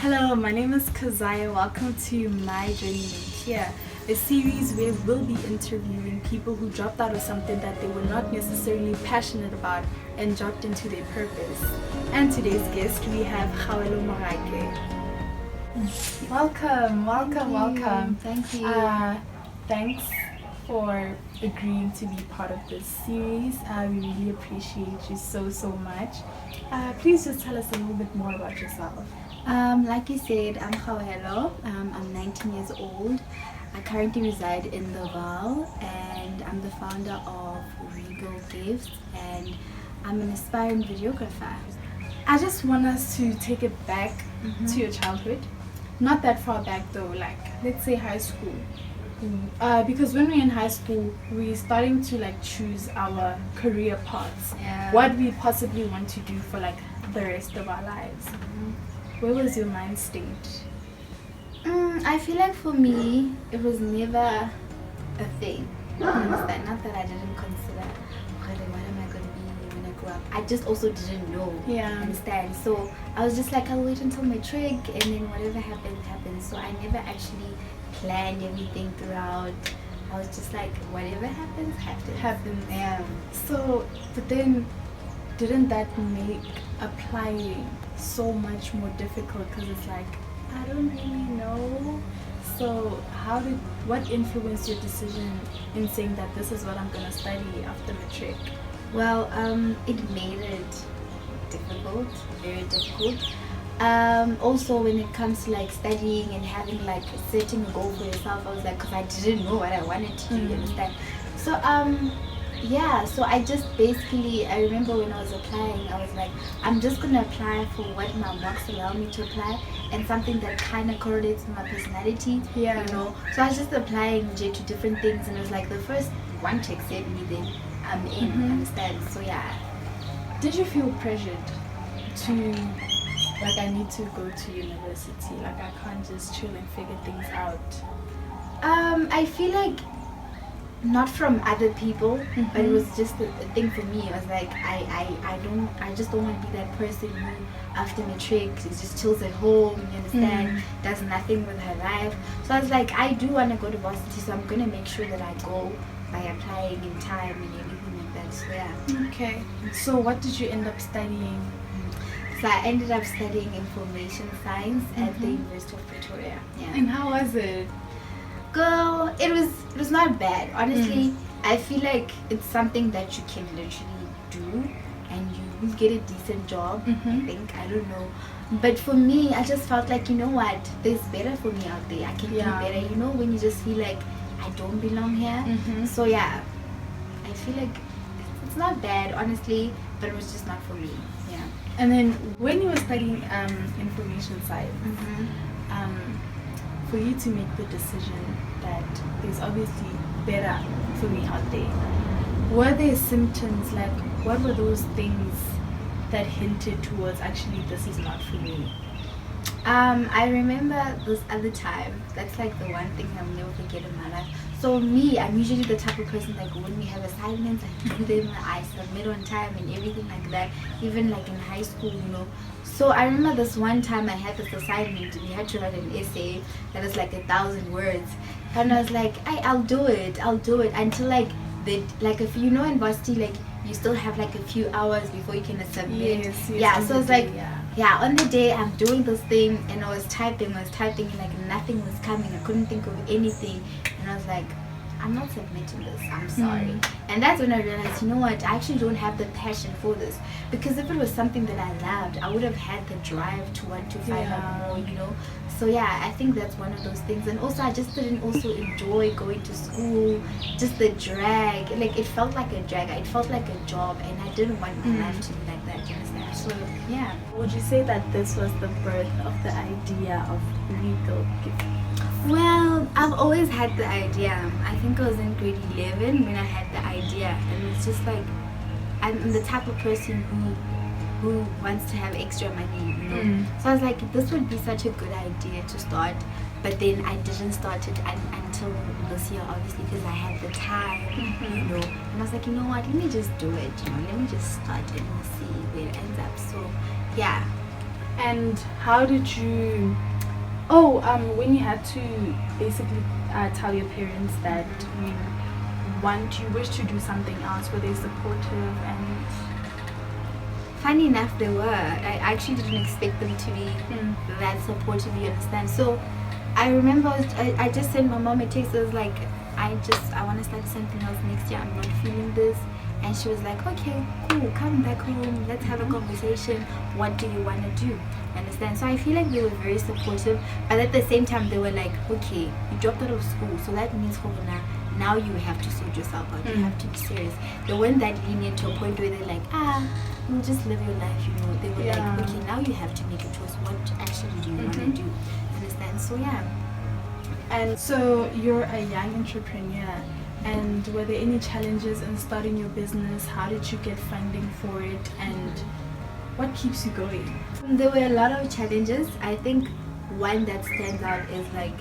Hello, my name is Kazaya. Welcome to My Journey Here, a series where we'll be interviewing people who dropped out of something that they were not necessarily passionate about and dropped into their purpose. And today's guest, we have Khauhelo Morake. Welcome. Thank you. Thanks for agreeing to be part of this series. We really appreciate you so much. Please just tell us a little bit more about yourself. Like you said, I'm Khauhelo. I'm 19 years old. I currently reside in the Vaal and I'm the founder of Regal Gifts and I'm an aspiring videographer. I just want us to take it back to your childhood. Not that far back though, like let's say high school. Because when we're in high school, we're starting to like choose our career paths. Yeah. What we possibly want to do for like the rest of our lives. Where was your mind state? I feel like for me, it was never a thing. Understand? Not that I didn't consider, okay, what am I going to be when I grow up? I just also didn't know. Yeah. Understand? So I was just like, I'll wait until my trick and then whatever happens, happens. So I never actually planned everything throughout. I was just like, whatever happens, happens. Yeah. So, but then, didn't that make applying so much more difficult? Because it's like, I don't really know. So what influenced your decision in saying that this is what I'm going to study after matric? Well, it made it difficult, very difficult. Also when it comes to like studying and having like setting a goal for yourself, I was like, because I didn't know what I wanted to do, you understand? So yeah, so I just basically, I remember when I was applying, I was like, I'm just gonna apply for what my marks allow me to apply and something that kind of correlates with my personality, you know. So I was just applying to different things and it was like the first one to accept me, then I'm in, understand? So yeah. Did you feel pressured to, like, I need to go to university, like I can't just chill and figure things out? I feel like not from other people, but it was just a thing for me. I was like, I just don't want to be that person who after matric just chills at home, you understand, does nothing with her life. So I was like, I do want to go to varsity, so I'm gonna make sure that I go by applying in time and everything like that. So yeah. Okay. So what did you end up studying? So I ended up studying information science at the University of Pretoria. Yeah. And how was it? Girl, it was not bad. Honestly, I feel like it's something that you can literally do and you will get a decent job, I think. I don't know. But for me, I just felt like, you know what, there's better for me out there. I can do better. You know, when you just feel like I don't belong here. So yeah, I feel like it's not bad, honestly, but it was just not for me. Yeah. And then when you were studying information science, for you to make the decision that there's obviously better for me out there, were there symptoms, like what were those things that hinted towards actually this is not for me? I remember this other time, that's like the one thing I'll never forget in my life. So me, I'm usually the type of person like when we have assignments, I do them, I submit on time and everything like that, even like in high school, you know. So I remember this one time I had this assignment, we had to write an essay that was like 1,000 words. And I was like, I'll do it until like if you know in varsity, like you still have like a few hours before you can submit. Yes, so it's like, yeah, on the day I'm doing this thing and I was typing and like nothing was coming. I couldn't think of anything and I was like, I'm not submitting this, I'm sorry. And that's when I realized, you know what, I actually don't have the passion for this. Because if it was something that I loved, I would have had the drive to want to find out more, you know. So yeah, I think that's one of those things. And also I just didn't also enjoy going to school, just the drag. Like it felt like a drag, it felt like a job and I didn't want my life to be like that, you understand? So yeah. Would you say that this was the birth of the idea of Regal Gifts? Well, I've always had the idea. I think I was in grade 11 when I had the idea, and it's just like I'm the type of person who wants to have extra money, you know. So I was like, this would be such a good idea to start, but then I didn't start it until this year, obviously, because I had the time, you know. And I was like, you know what? Let me just do it. You know, let me just start it and see where it ends up. So, yeah. And how did you? When you had to basically tell your parents that you wish to do something else, were they supportive? And Funny enough, they were. I actually didn't expect them to be that supportive, you understand? So I remember I just sent my mom a text. I was like, I want to start something else next year. I'm not feeling this. And she was like, okay, cool, come back home. Let's have a conversation. What do you want to do? Understand? So I feel like they were very supportive. But at the same time, they were like, okay, you dropped out of school. So that means now you have to sort yourself out. You have to be serious. They weren't that lenient to a point where they're like, you just live your life, you know. They were like, okay, now you have to make a choice. What actually do you want to do? Understand? So yeah. And so you're a young entrepreneur, and were there any challenges in starting your business? How did you get funding for it, and what keeps you going? There were a lot of challenges. I think one that stands out is like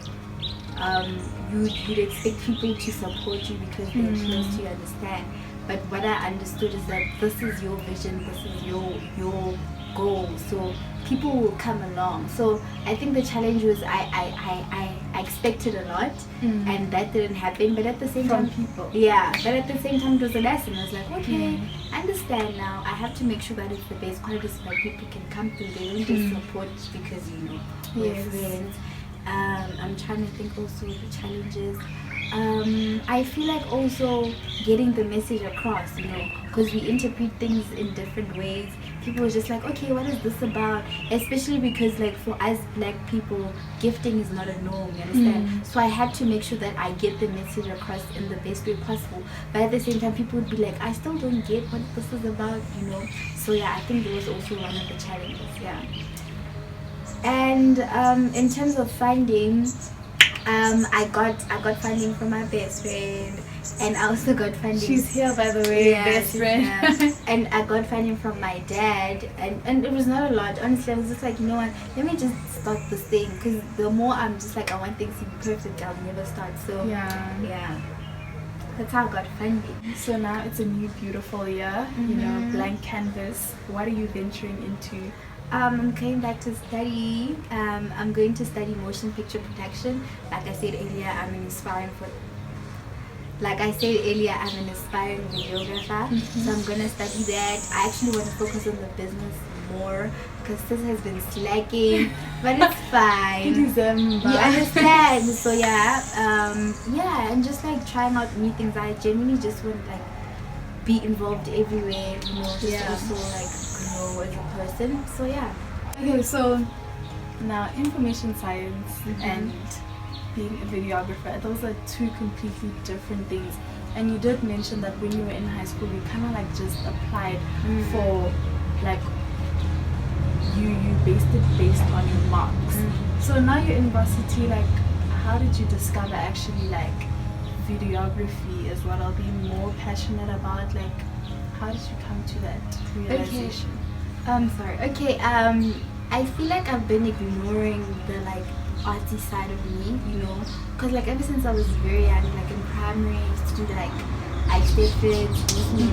you'd expect people to support you because they're close to you, understand. But what I understood is that this is your vision, this is your goal. So people will come along. So I think the challenge was I expected a lot, and that didn't happen. But at the same time, people. Yeah. But at the same time, it was a lesson. I was like, okay, I understand now. I have to make sure that it's the best quality so that people can come through. They don't just support because we're friends. I'm trying to think also of the challenges. I feel like also getting the message across, because we interpret things in different ways. People are just like, okay, what is this about? Especially because like for us black people, gifting is not a norm, you understand? So I had to make sure that I get the message across in the best way possible. But at the same time, people would be like, I still don't get what this is about, So yeah, I think that was also one of the challenges, yeah. And in terms of funding, I got funding from my best friend, and I also got funding. She's here, by the way, best friend. And I got funding from my dad, and it was not a lot. Honestly, I was just like, you know what? Let me just start this thing, because the more I'm just like, I want things to be perfect, I'll never start. So yeah. That's how I got funding. So now it's a new beautiful year, blank canvas. What are you venturing into? I'm going back to study. I'm going to study motion picture production. Like I said earlier, I'm an aspiring videographer. So I'm going to study that. I actually want to focus on the business more because this has been slacking, but it's fine. You understand? So yeah, and just like trying out new things. I genuinely just want to like be involved everywhere, also like grow as a person. So yeah. Okay, so now information science and being a videographer, those are two completely different things. And you did mention that when you were in high school, you kind of like just applied for like you based on your marks. So now you're in varsity, like how did you discover actually like videography is what I'll be more passionate about? Like how did you come to that realization? I feel like I've been ignoring the like artsy side of me, because like ever since I was very young, like in primary, I used to do like aesthetics,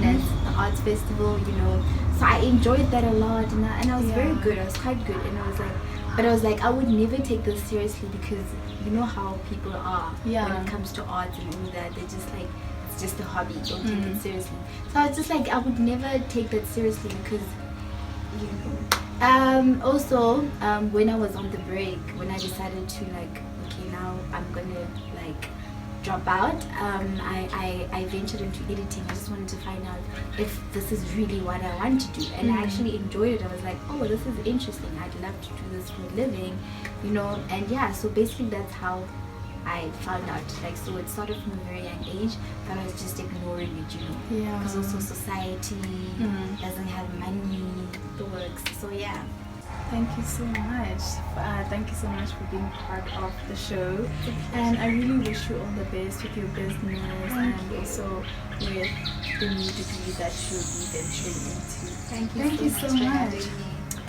at the arts festival, so I enjoyed that a lot, and I was very good. I was quite good, and I was like I would never take this seriously because you know how people are when it comes to art and all that. They're just like, it's just a hobby, don't take it seriously. So I was just like, I would never take that seriously because also when I was on the break, when I decided to like, okay, now I'm gonna like drop out, I ventured into editing. I just wanted to find out if this is really what I want to do, and I actually enjoyed it. I was like, oh, this is interesting, I'd love to do this for a living, and yeah, so basically that's how I found out. Like, so it started from a very young age, but I was just ignoring it, because also society doesn't have money, the works. So yeah. Thank you so much. Thank you so much for being part of the show. And I really wish you all the best with your business and also with the new degree that you'll be venturing into. Thank you so much.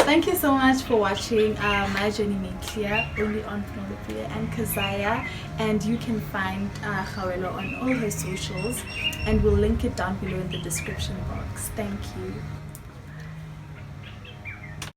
Thank you so much for watching My Journey Made Clear, only on Founder and Kazaya. And you can find Khauhelo on all her socials, and we'll link it down below in the description box. Thank you.